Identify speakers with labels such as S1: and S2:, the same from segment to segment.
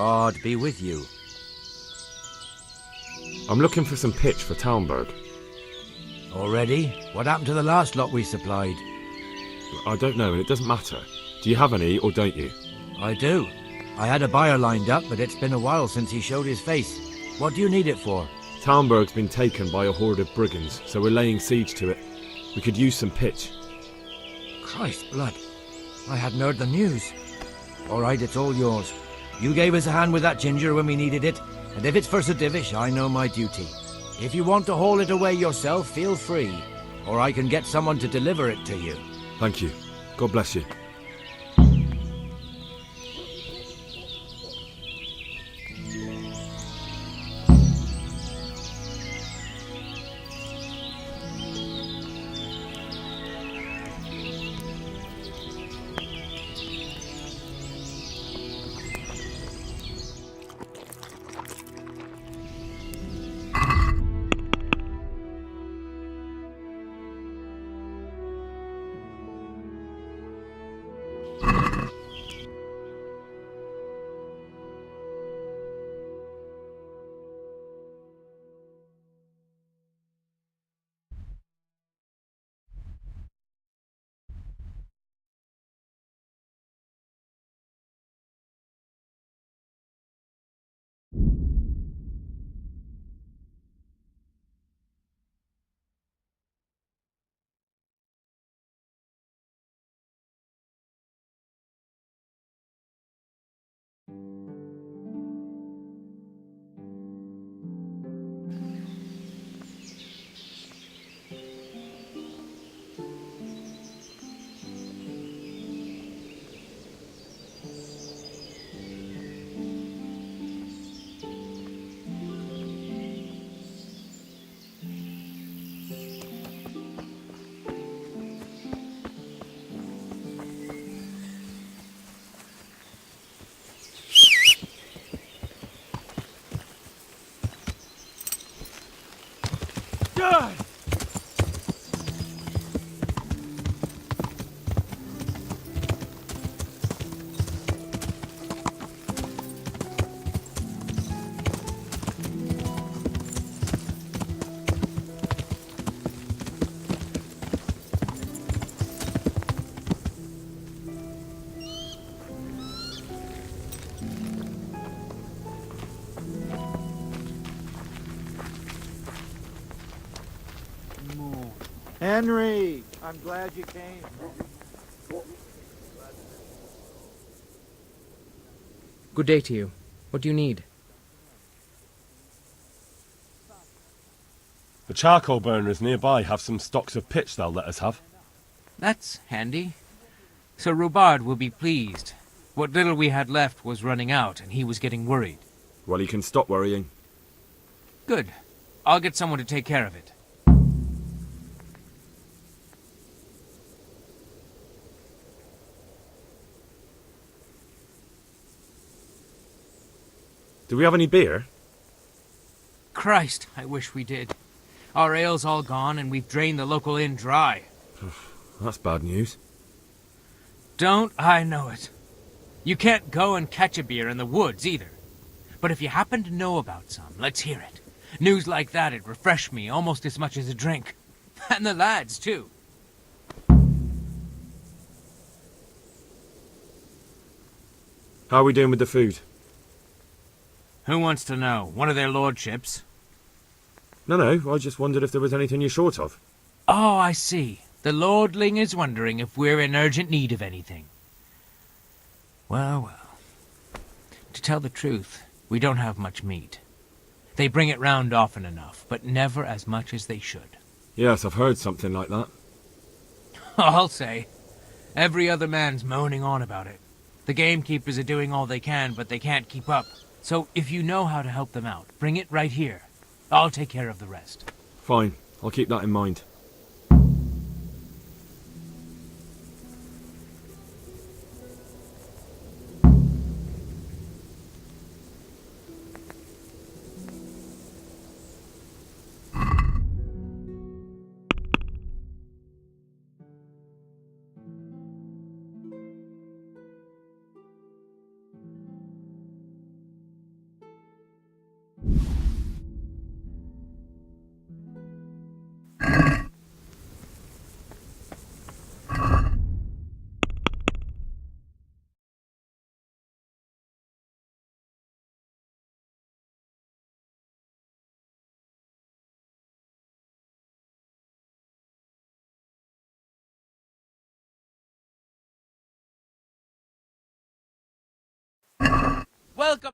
S1: God be with you.
S2: I'm looking for some pitch for Talmberg.
S1: Already? What happened to the last lot we supplied?
S2: I don't know, and it doesn't matter. Do you have any, or don't you?
S1: I do. I had a buyer lined up, but it's been a while since he showed his face. What do you need it for?
S2: Talmberg's been taken by a horde of brigands, so we're laying siege to it. We could use some pitch.
S1: Christ blood. I hadn't heard the news. All right, it's all yours. You gave us a hand with that ginger when we needed it, and if it's for Sir Divish, I know my duty. If you want to haul it away yourself, feel free, or I can get someone to deliver it to you.
S2: Thank you. God bless you.
S3: Henry, I'm glad you came.
S4: Good day to you. What do you need?
S5: The charcoal burners nearby have some stocks of pitch they'll let us have.
S6: That's handy. Sir Robard will be pleased. What little we had left was running out, and he was getting worried.
S2: Well, you can stop worrying.
S6: Good. I'll get someone to take care of it.
S2: Do we have any beer?
S6: Christ, I wish we did. Our ale's all gone, and we've drained the local inn dry.
S2: That's bad news.
S6: Don't I know it? You can't go and catch a beer in the woods, either. But if you happen to know about some, let's hear it. News like that'd refresh me almost as much as a drink. And the lads, too.
S2: How are we doing with the food?
S6: Who wants to know? One of their lordships?
S2: No, I just wondered if there was anything you're short of.
S6: Oh, I see. The lordling is wondering if we're in urgent need of anything. Well. To tell the truth, we don't have much meat. They bring it round often enough, but never as much as they should.
S2: Yes, I've heard something like that.
S6: I'll say. Every other man's moaning on about it. The gamekeepers are doing all they can, but they can't keep up. So if you know how to help them out, bring it right here. I'll take care of the rest.
S2: Fine, I'll keep that in mind.
S6: welcome.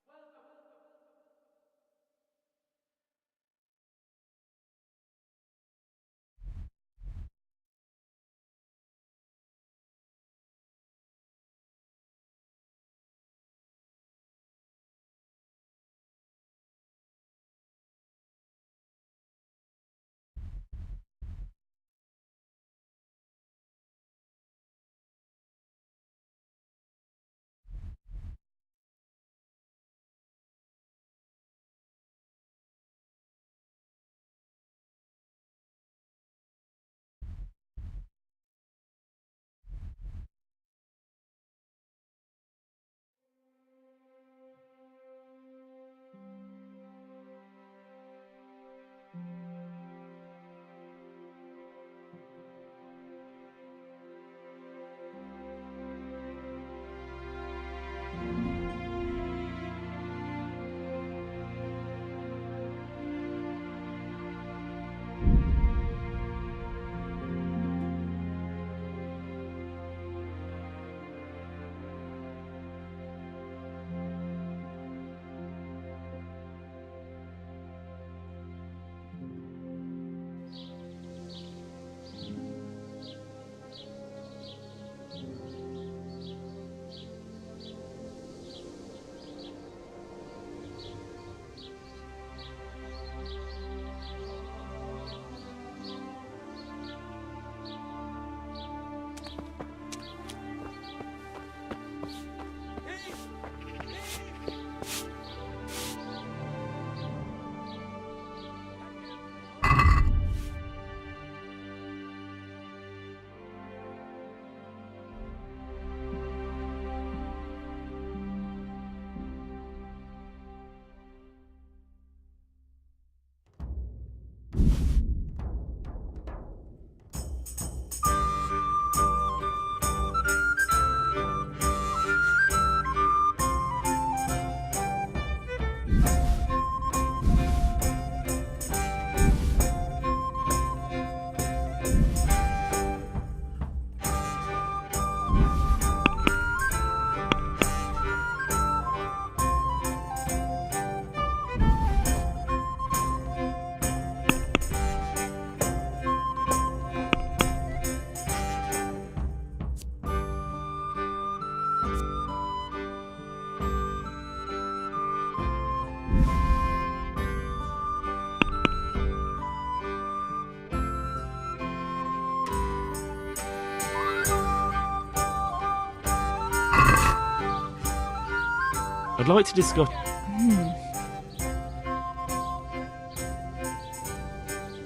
S5: I'd like to discuss.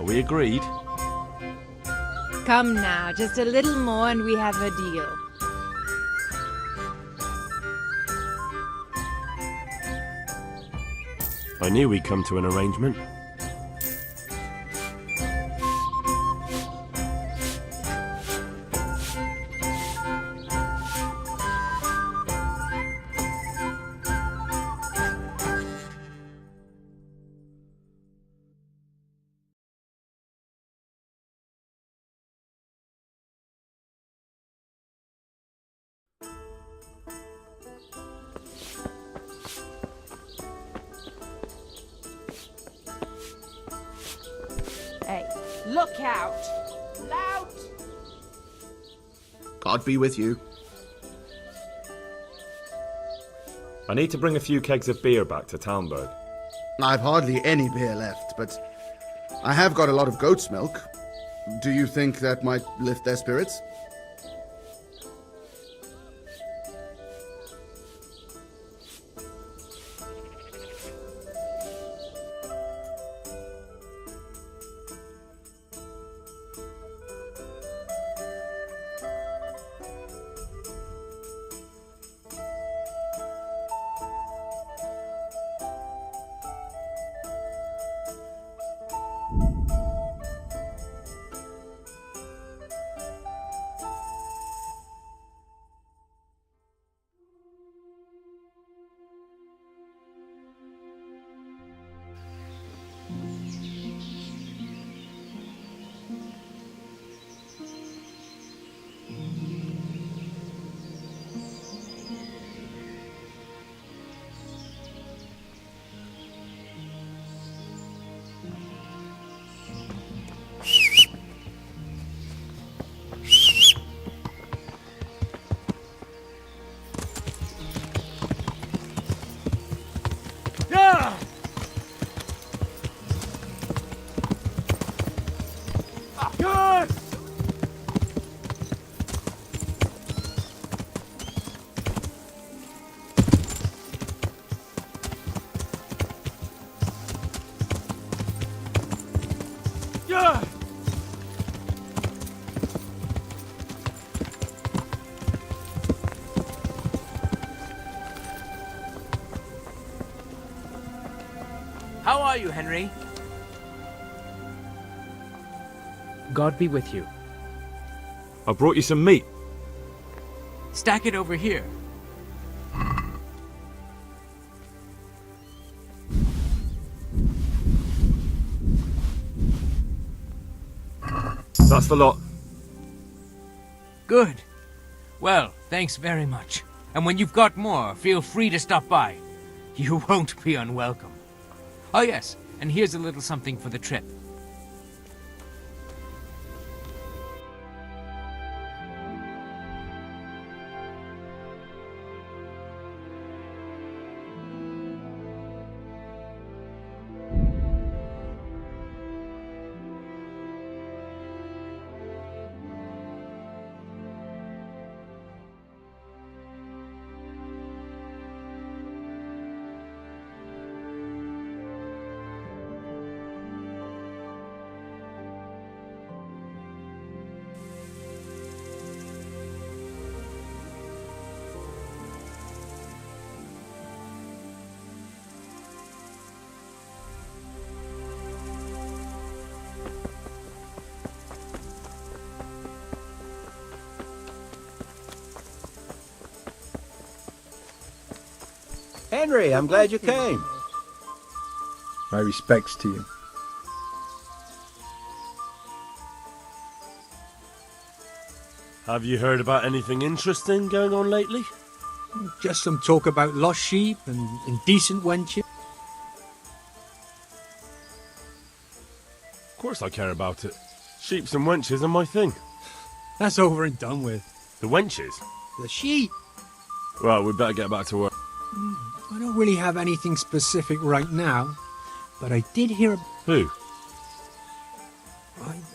S5: Are we agreed?
S3: Come now, just a little more and we have a deal.
S5: I knew we'd come to an arrangement.
S3: Hey, look out! Loud!
S7: God be with you.
S2: I need to bring a few kegs of beer back to Talmberg.
S7: I've hardly any beer left, but I have got a lot of goat's milk. Do you think that might lift their spirits?
S6: How are you, Henry?
S4: God be with you.
S2: I brought you some meat.
S6: Stack it over here.
S2: That's the lot.
S6: Good. Well, thanks very much. And when you've got more, feel free to stop by. You won't be unwelcome. Oh yes, and here's a little something for the trip.
S8: Henry, I'm glad you came.
S9: My respects to you.
S5: Have you heard about anything interesting going on lately?
S9: Just some talk about lost sheep and indecent wenches.
S5: Of course I care about it. Sheeps and wenches are my thing.
S9: That's over and done with.
S5: The wenches?
S9: The sheep.
S5: Well, we'd better get back to work.
S9: I don't really have anything specific right now, but I did hear...
S5: Who?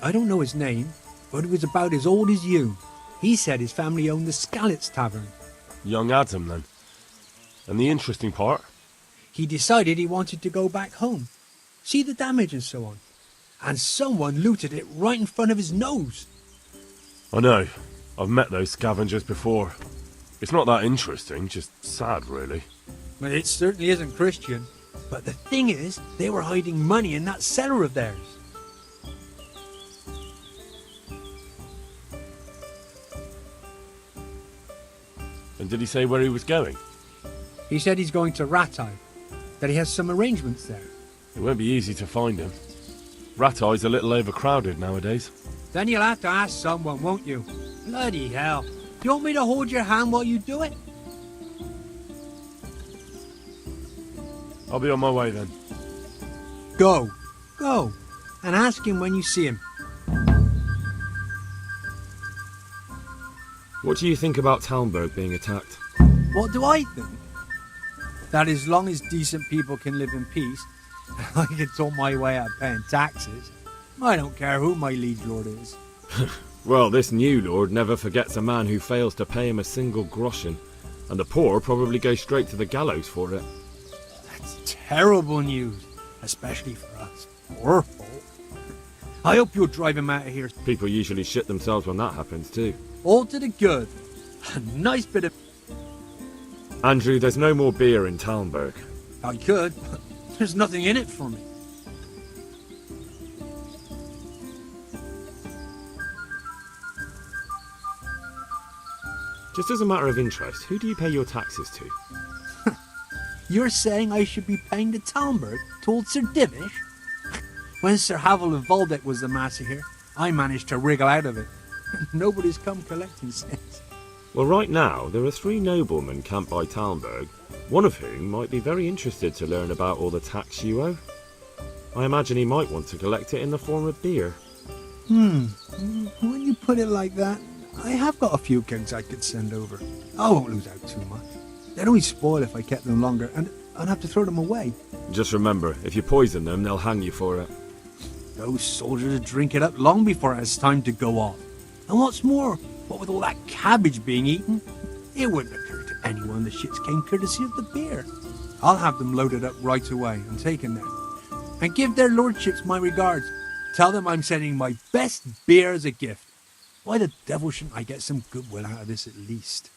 S9: I don't know his name, but it was about as old as you. He said his family owned the Scallots Tavern.
S5: Young Adam, then. And the interesting part?
S9: He decided he wanted to go back home, see the damage and so on. And someone looted it right in front of his nose.
S5: I know. I've met those scavengers before. It's not that interesting, just sad, really.
S9: Well, it certainly isn't Christian. But the thing is, they were hiding money in that cellar of theirs.
S5: And did he say where he was going?
S9: He said he's going to Ratai, that he has some arrangements there.
S5: It won't be easy to find him. Ratai's a little overcrowded nowadays.
S9: Then you'll have to ask someone, won't you? Bloody hell. Do you want me to hold your hand while you do it?
S5: I'll be on my way then.
S9: Go. Go. And ask him when you see him.
S2: What do you think about Talmberg being attacked?
S9: What do I think? That as long as decent people can live in peace, I can talk my way out of paying taxes. I don't care who my liege lord is.
S2: Well, this new lord never forgets a man who fails to pay him a single groschen, and the poor probably go straight to the gallows for it.
S9: That's terrible news, especially for us poor folk. I hope you'll drive him out of here.
S2: People usually shit themselves when that happens too.
S9: All to the good. A nice bit of...
S2: Andrew, there's no more beer in Talmberg.
S9: I could, but there's nothing in it for me.
S2: Just as a matter of interest, who do you pay your taxes to?
S9: You're saying I should be paying to Talmberg to old Sir Divish? When Sir Havel of Waldeck was the master here, I managed to wriggle out of it. Nobody's come collecting since.
S2: Well, right now, there are 3 noblemen camped by Talmberg, one of whom might be very interested to learn about all the tax you owe. I imagine he might want to collect it in the form of beer.
S9: When you put it like that, I have got a few kegs I could send over. I won't lose out too much. They'd only spoil if I kept them longer, and I'd have to throw them away.
S2: Just remember, if you poison them, they'll hang you for it.
S9: Those soldiers drink it up long before it has time to go off. And what's more, what with all that cabbage being eaten, it wouldn't occur to anyone the shits came courtesy of the beer. I'll have them loaded up right away and taken there. And give their lordships my regards. Tell them I'm sending my best beer as a gift. Why the devil shouldn't I get some goodwill out of this at least?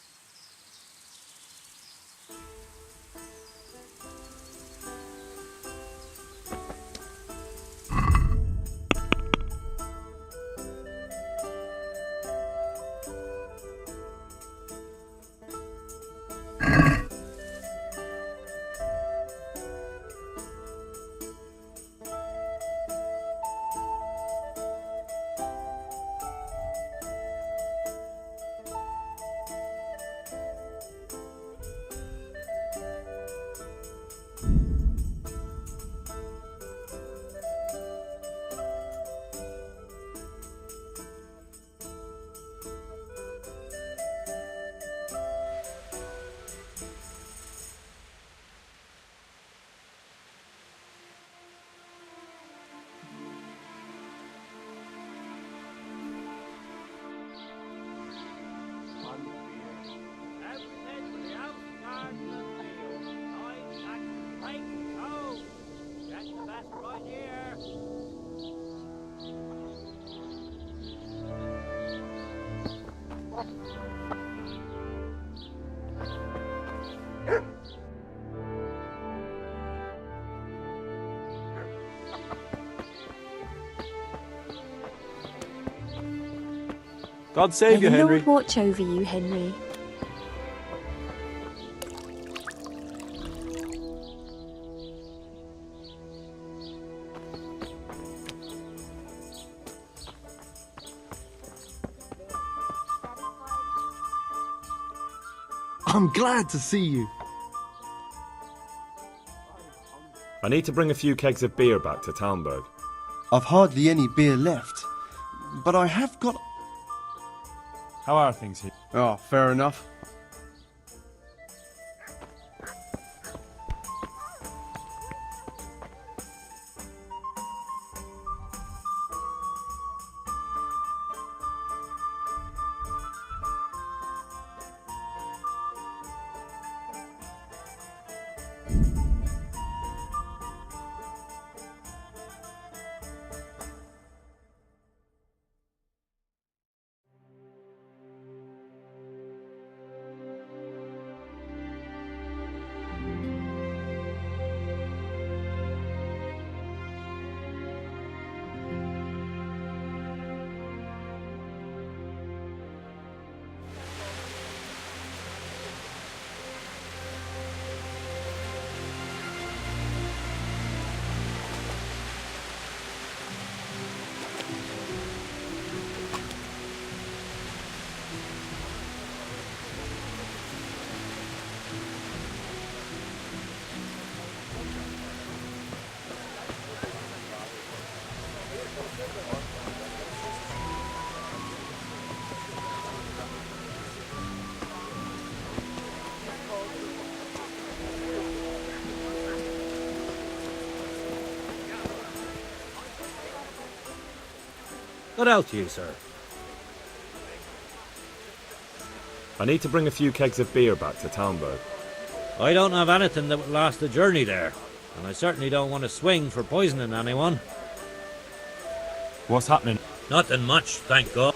S10: God save
S11: May
S10: you,
S11: the
S10: Henry.
S11: Lord watch over you, Henry.
S12: I'm glad to see you.
S2: I need to bring a few kegs of beer back to Talmberg.
S12: I've hardly any beer left, but I have got...
S10: How are things here?
S12: Oh, fair enough.
S13: Good out to you, sir.
S2: I need to bring a few kegs of beer back to Talmberg.
S13: I don't have anything that would last the journey there, and I certainly don't want to swing for poisoning anyone.
S10: What's happening?
S13: Nothing much, thank God.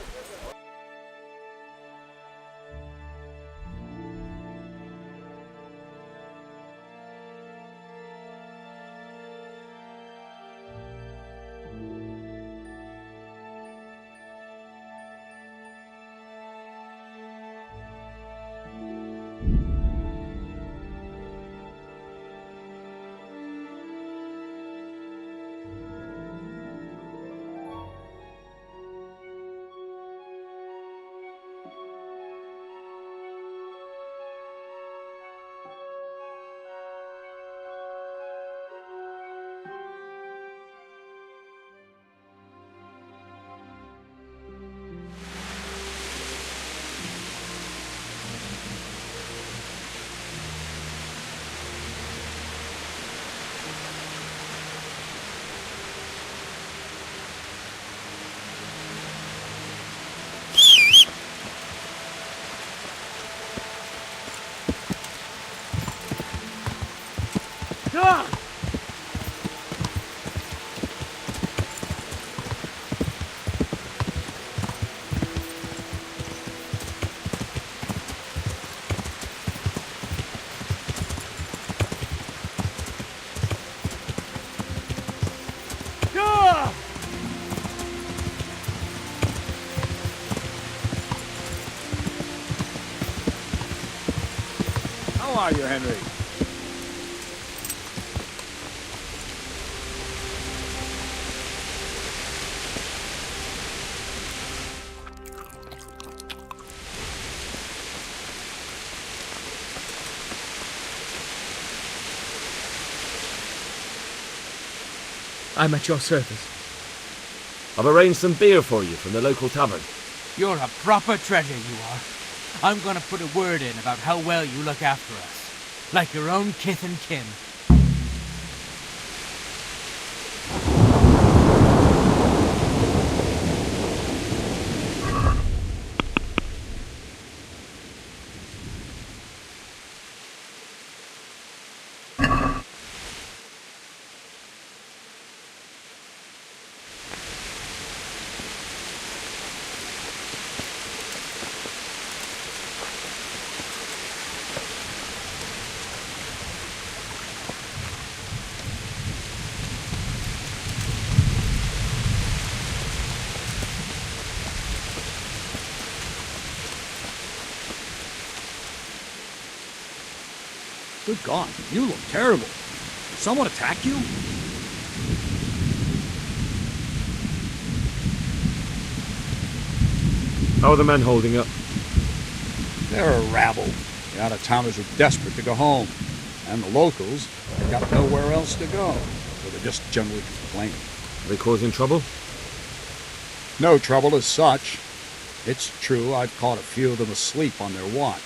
S10: How are you, Henry?
S4: I'm at your service.
S2: I've arranged some beer for you from the local tavern.
S6: You're a proper treasure, you are. I'm gonna put a word in about how well you look after us. Like your own kith and kin.
S11: Good God, you look terrible. Did someone attack you?
S2: How are the men holding up?
S11: They're a rabble. The out-of-towners are desperate to go home. And the locals, they've got nowhere else to go. So they're just generally complaining.
S2: Are they causing trouble?
S11: No trouble as such. It's true I've caught a few of them asleep on their watch.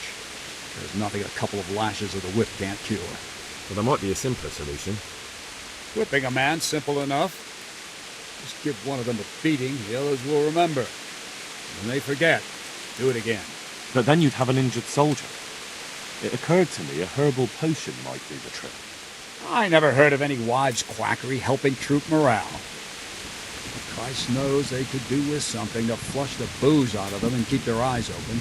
S11: There's nothing a couple of lashes of the whip can't cure.
S2: Well, there might be a simpler solution.
S11: Whipping a man, simple enough. Just give one of them a beating, the others will remember. When they forget, do it again.
S5: But then you'd have an injured soldier. It occurred to me a herbal potion might do the trick.
S11: I never heard of any wives' quackery helping troop morale. Christ knows they could do with something to flush the booze out of them and keep their eyes open.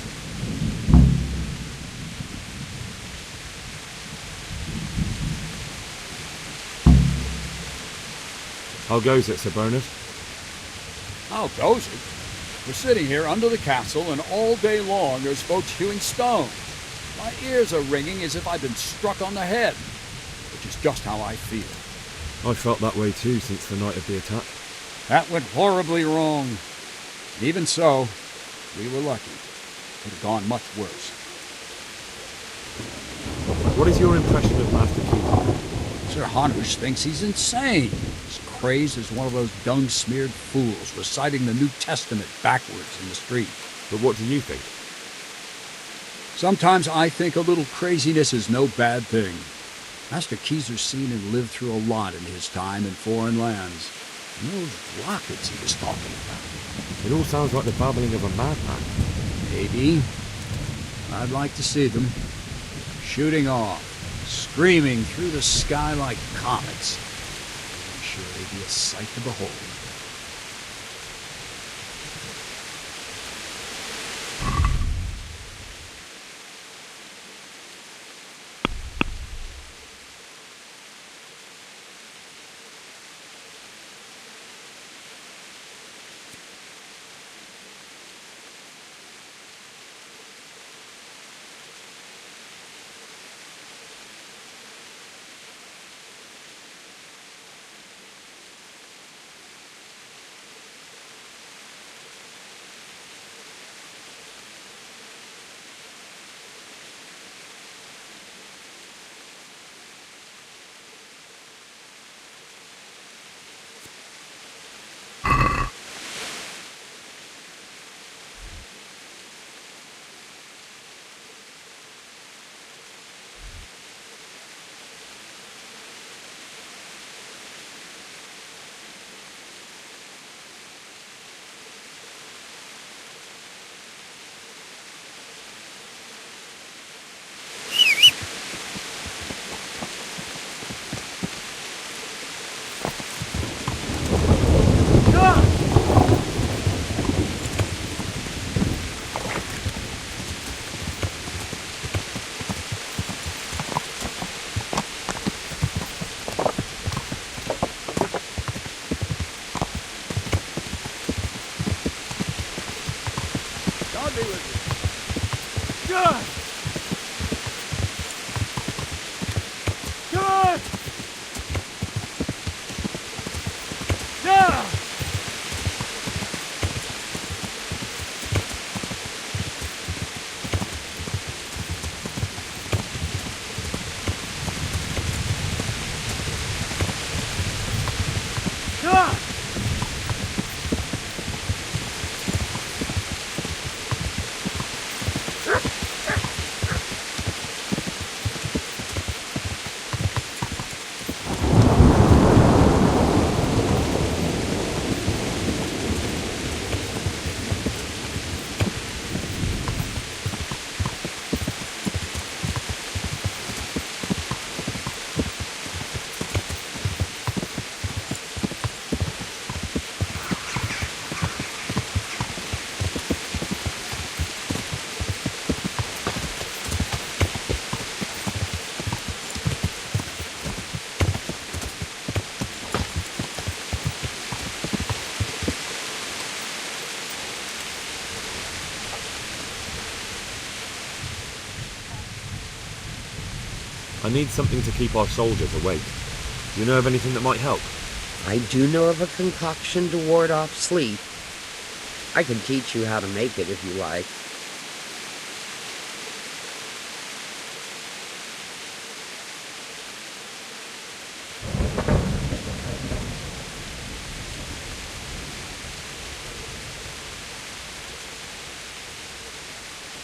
S2: How goes it, Sir Bernard?
S11: How goes it? We're sitting here under the castle, and all day long there's folks hewing stones. My ears are ringing as if I'd been struck on the head, which is just how I feel.
S2: I felt that way too since the night of the attack.
S11: That went horribly wrong. And even so, we were lucky. Could have gone much worse.
S2: What is your impression of Master Keith?
S11: Sir Hanush thinks he's insane. He's crazed as one of those dung-smeared fools reciting the New Testament backwards in the street.
S2: But what do you think?
S11: Sometimes I think a little craziness is no bad thing. Master Keezer's seen and lived through a lot in his time in foreign lands. And those rockets he was talking about.
S2: It all sounds like the babbling of a madman.
S11: Maybe. I'd like to see them. Shooting off. Screaming through the sky like comets. I'm sure they'd be a sight to behold.
S2: I need something to keep our soldiers awake. Do you know of anything that might help?
S14: I do know of a concoction to ward off sleep. I can teach you how to make it if you like.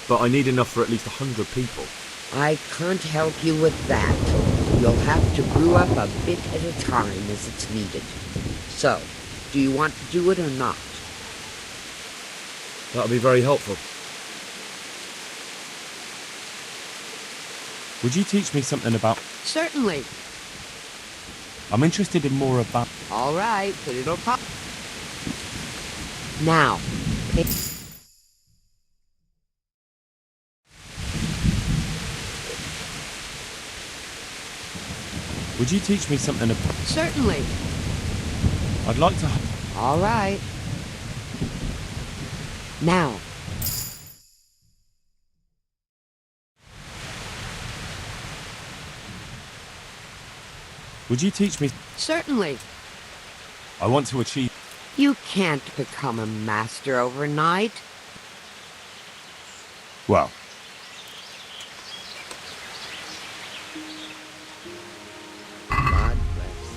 S2: But I need enough for at least 100 people.
S14: I can't help you with that. You'll have to brew up a bit at a time as it's needed. So, do you want to do it or not?
S2: That'll be very helpful.
S10: Would you teach me something about...
S14: Certainly.
S10: I'm interested in more about...
S14: All right, but it'll pop. Now,
S10: Would you teach me something about...
S14: certainly.
S10: I'd like to...
S14: All right. Now.
S10: Would you teach me...
S14: Certainly.
S10: I want to achieve...
S14: You can't become a master overnight.
S10: Well,
S14: God bless.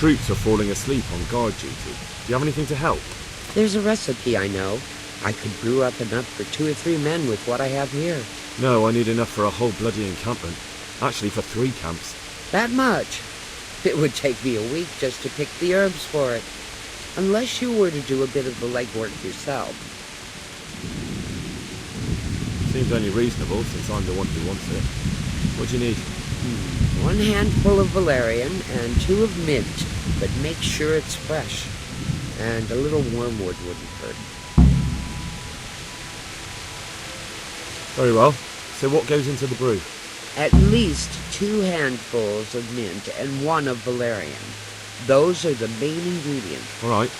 S2: troops are falling asleep on guard duty. Do you have anything to help?
S14: There's a recipe I know. I could brew up enough for 2 or 3 men with what I have here.
S2: No, I need enough for a whole bloody encampment. Actually, for 3 camps.
S14: That much? It would take me a week just to pick the herbs for it. Unless you were to do a bit of the legwork yourself.
S2: Seems only reasonable, since I'm the one who wants it. What do you need?
S14: 1 handful of valerian and 2 of mint, but make sure it's fresh. And a little wormwood wouldn't hurt.
S2: Very well. So what goes into the brew?
S14: At least 2 handfuls of mint and 1 of valerian. Those are the main ingredients.
S2: All right.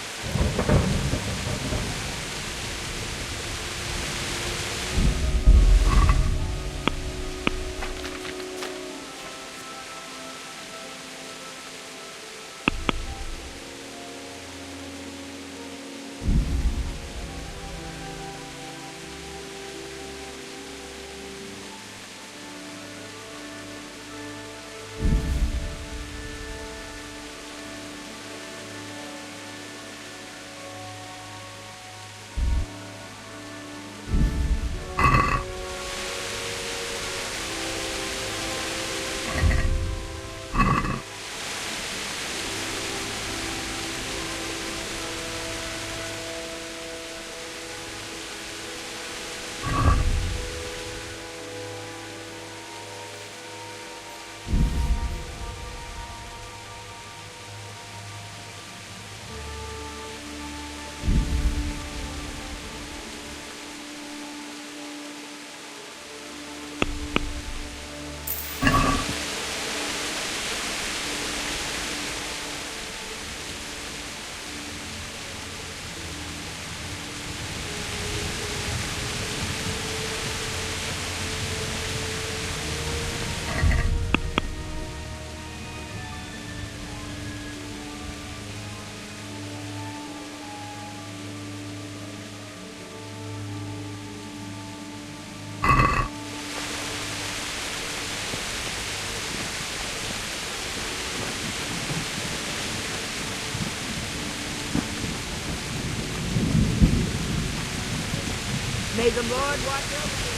S14: May the Lord watch over you.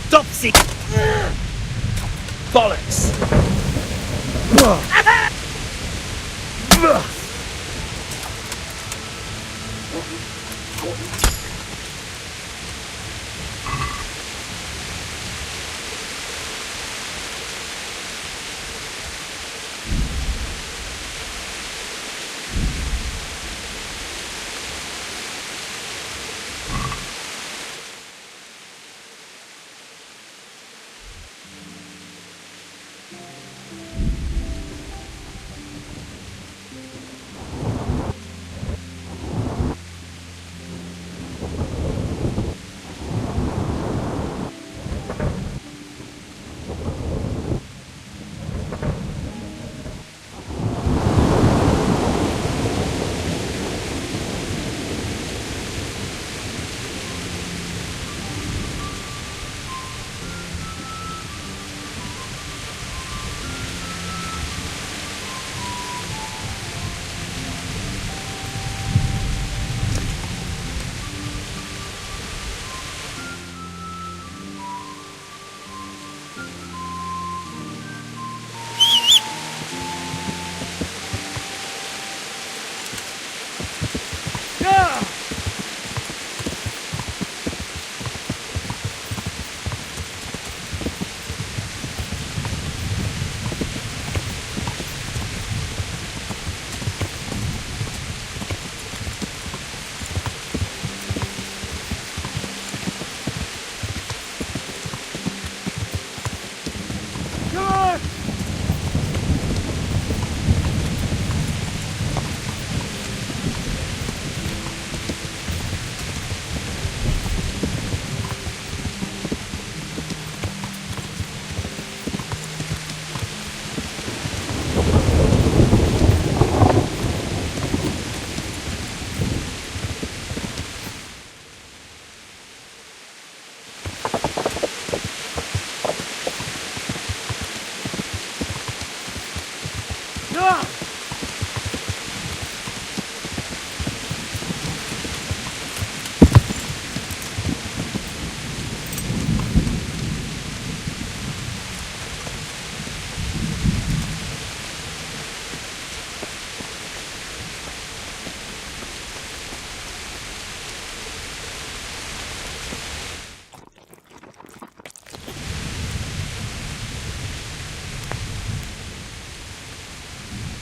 S4: Topsy! Bollocks!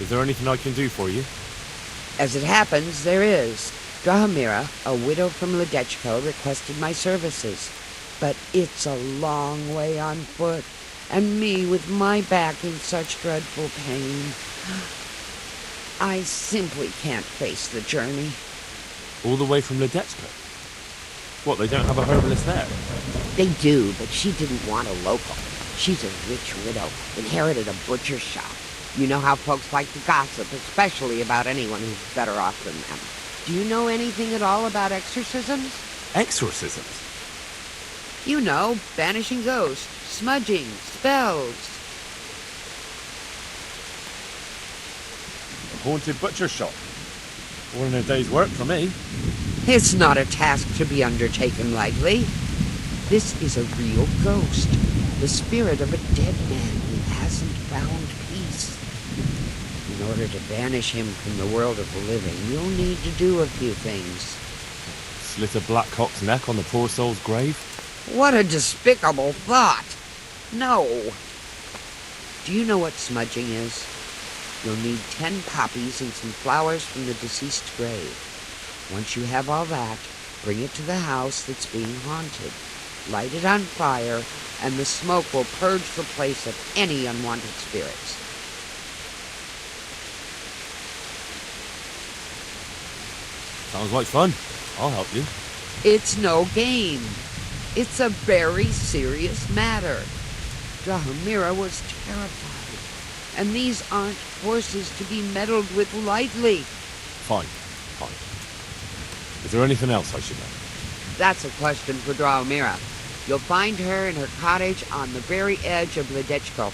S2: Is there anything I can do for you?
S14: As it happens, there is. Drahomira, a widow from Ledechko, requested my services. But it's a long way on foot, and me with my back in such dreadful pain. I simply can't face the journey.
S2: All the way from Ledechko? What, they don't have a herbalist there?
S14: They do, but she didn't want a local. She's a rich widow, inherited a butcher shop. You know how folks like to gossip, especially about anyone who's better off than them. Do you know anything at all about exorcisms?
S2: Exorcisms?
S14: You know, banishing ghosts, smudging, spells.
S2: A haunted butcher shop. All in a day's work for me.
S14: It's not a task to be undertaken lightly. This is a real ghost, the spirit of a dead man who hasn't found peace. In order to banish him from the world of the living, you'll need to do a few things.
S2: Slit a black cock's neck on the poor soul's grave?
S14: What a despicable thought! No. Do you know what smudging is? You'll need 10 poppies and some flowers from the deceased grave. Once you have all that, bring it to the house that's being haunted. Light it on fire, and the smoke will purge the place of any unwanted spirits.
S2: Sounds like fun. I'll help you.
S14: It's no game. It's a very serious matter. Drahomira was terrified, and these aren't forces to be meddled with lightly.
S2: Fine. Is there anything else I should know?
S14: That's a question for Drahomira. You'll find her in her cottage on the very edge of Ledechko.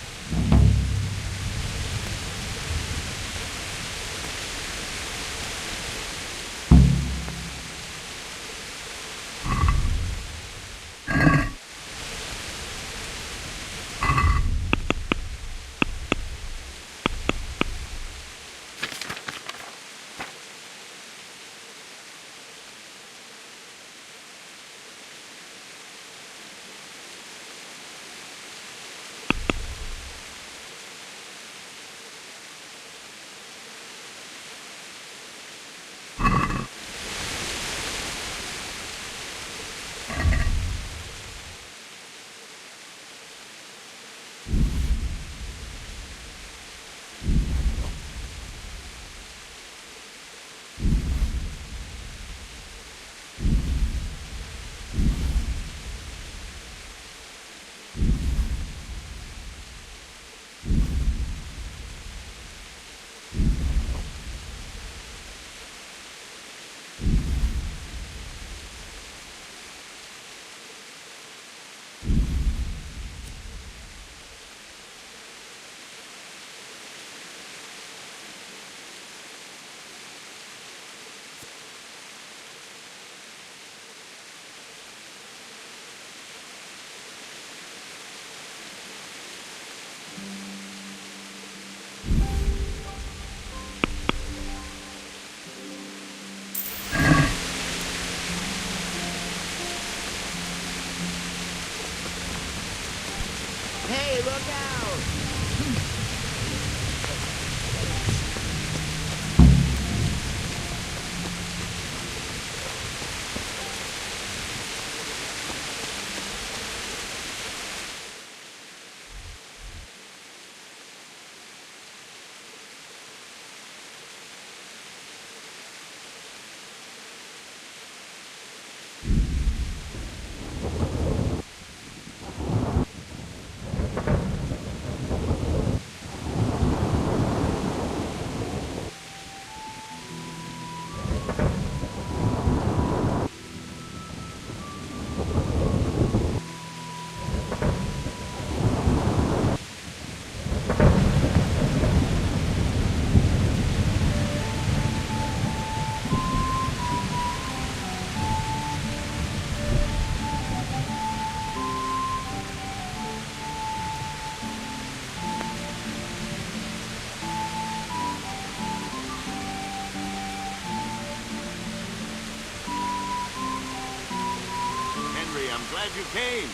S10: glad you came.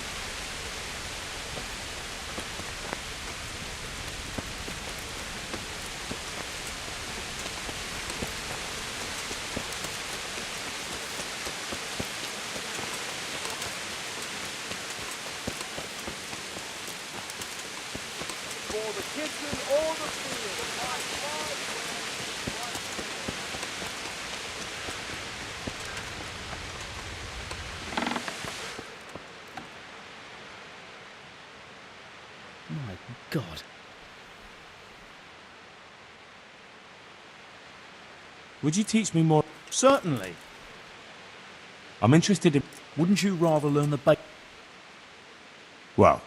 S5: For the kitchen or the field.
S4: My God.
S10: Would you teach me more?
S4: Certainly.
S10: I'm interested in...
S4: Wouldn't you rather learn the ba...
S10: Well,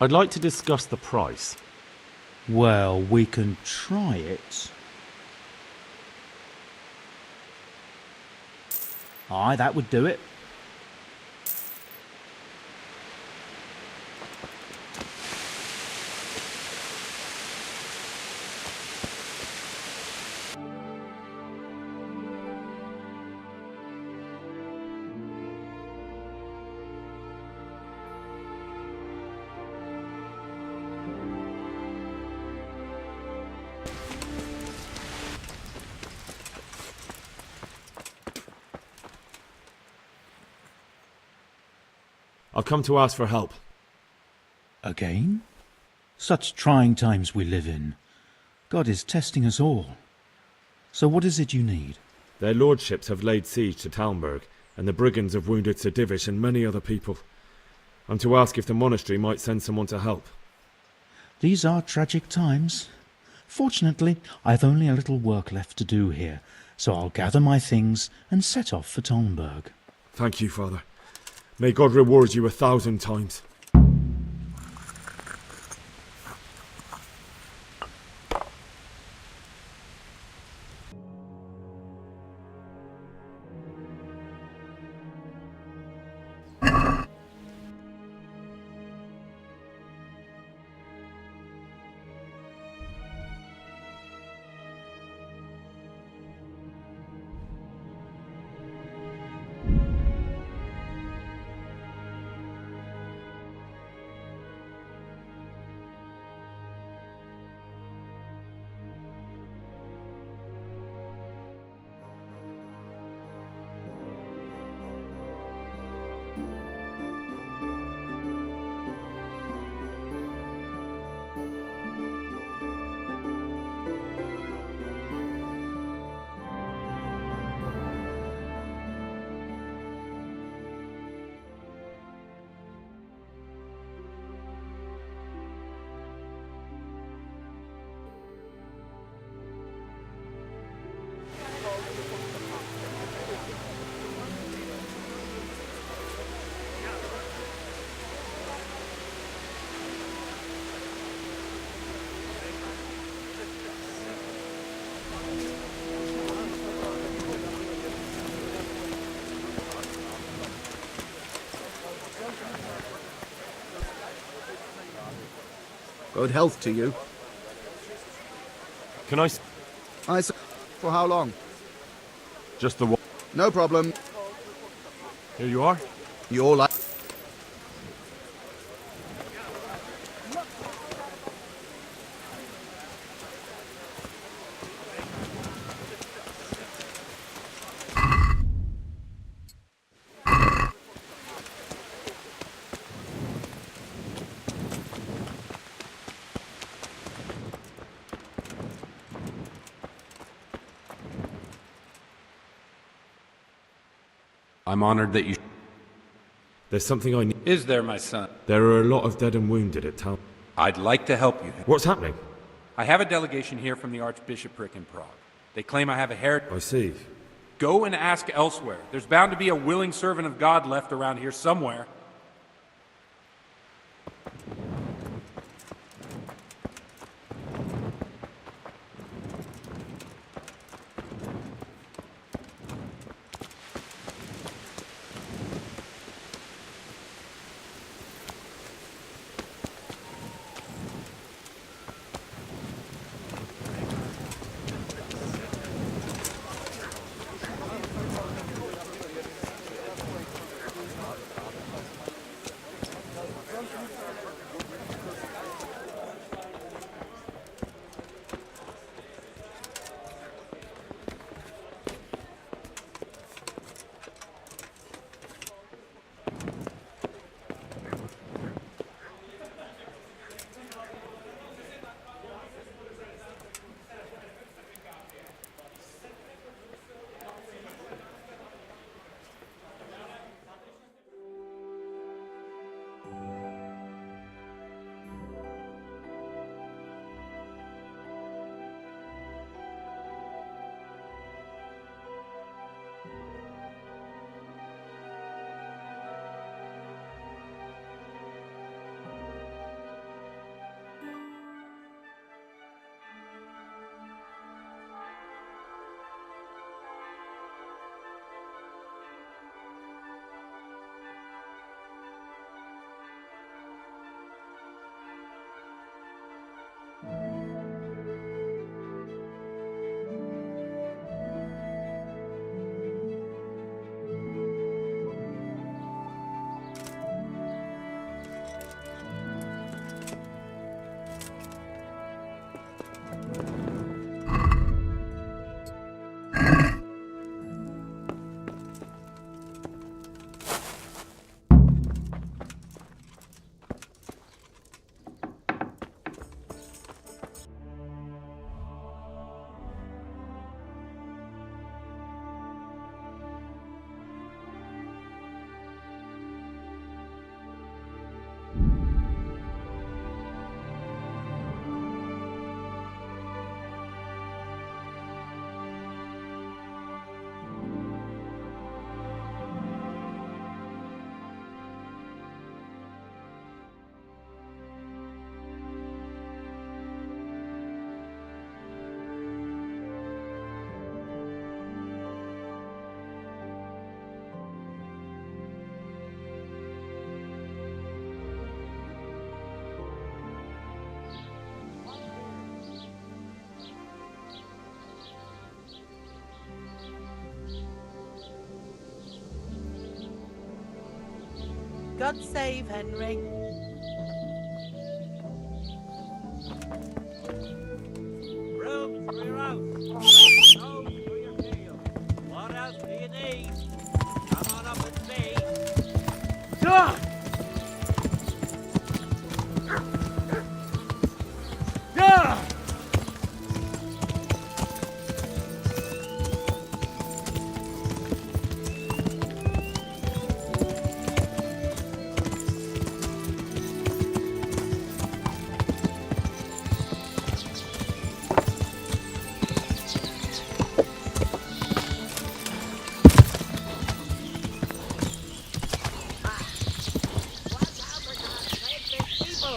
S10: I'd like to discuss the price.
S15: Well, we can try it. Aye, that would do it.
S2: I've come to ask for help.
S15: Again? Such trying times we live in. God is testing us all. So what is it you need?
S2: Their lordships have laid siege to Talmberg, and the brigands have wounded Sir Divish and many other people. I'm to ask if the monastery might send someone to help.
S15: These are tragic times. Fortunately, I've only a little work left to do here, so I'll gather my things and set off for Talmberg.
S2: Thank you, Father. May God reward you 1,000 times.
S7: Good health to you.
S5: Can I...
S7: For how long?
S5: Just the one...
S7: No problem.
S5: Here you are.
S7: You're like...
S16: I'm honored that you...
S2: There's something I need.
S16: Is there, my son?
S2: There are a lot of dead and wounded at Tal.
S16: I'd like to help you.
S2: What's happening?
S16: I have a delegation here from the Archbishopric in Prague. They claim I have a heretic.
S2: I see.
S16: Go and ask elsewhere. There's bound to be a willing servant of God left around here somewhere.
S17: God save Henry.
S13: Room for your house. Hose for your field. What else do you need? Come on up and see.
S4: Ah! Ah!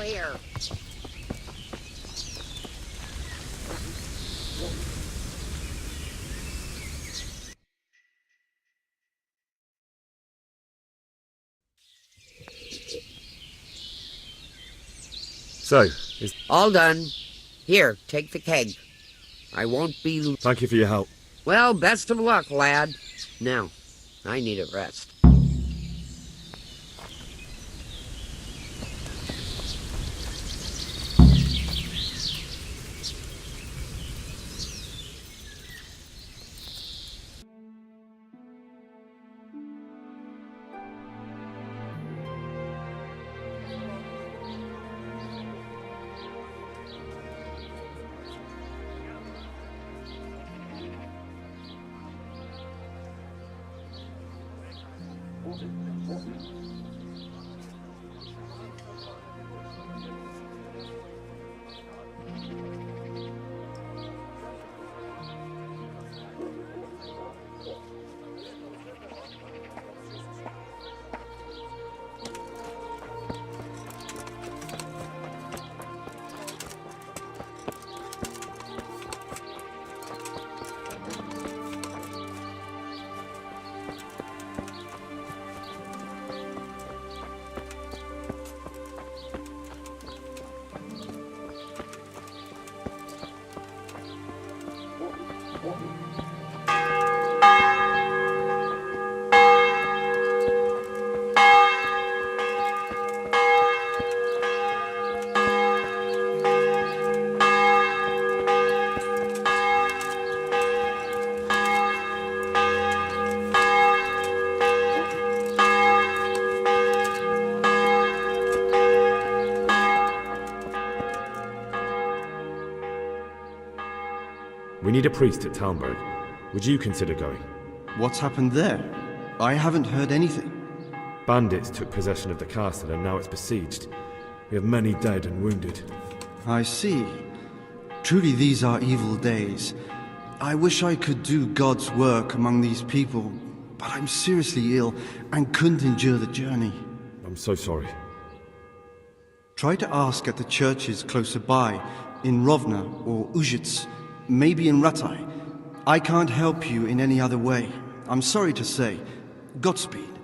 S14: Here.
S2: So,
S14: All done. Here, take the keg. I won't be...
S2: Thank you for your help.
S14: Well, best of luck, lad. Now, I need a rest.
S2: We need a priest at Talmberg. Would you consider going?
S12: What's happened there? I haven't heard anything.
S2: Bandits took possession of the castle and now it's besieged. We have many dead and wounded.
S12: I see. Truly these are evil days. I wish I could do God's work among these people, but I'm seriously ill and couldn't endure the journey.
S2: I'm so sorry.
S12: Try to ask at the churches closer by, in Rovna or Uzhitz, maybe in Ratai. I can't help you in any other way. I'm sorry to say. Godspeed.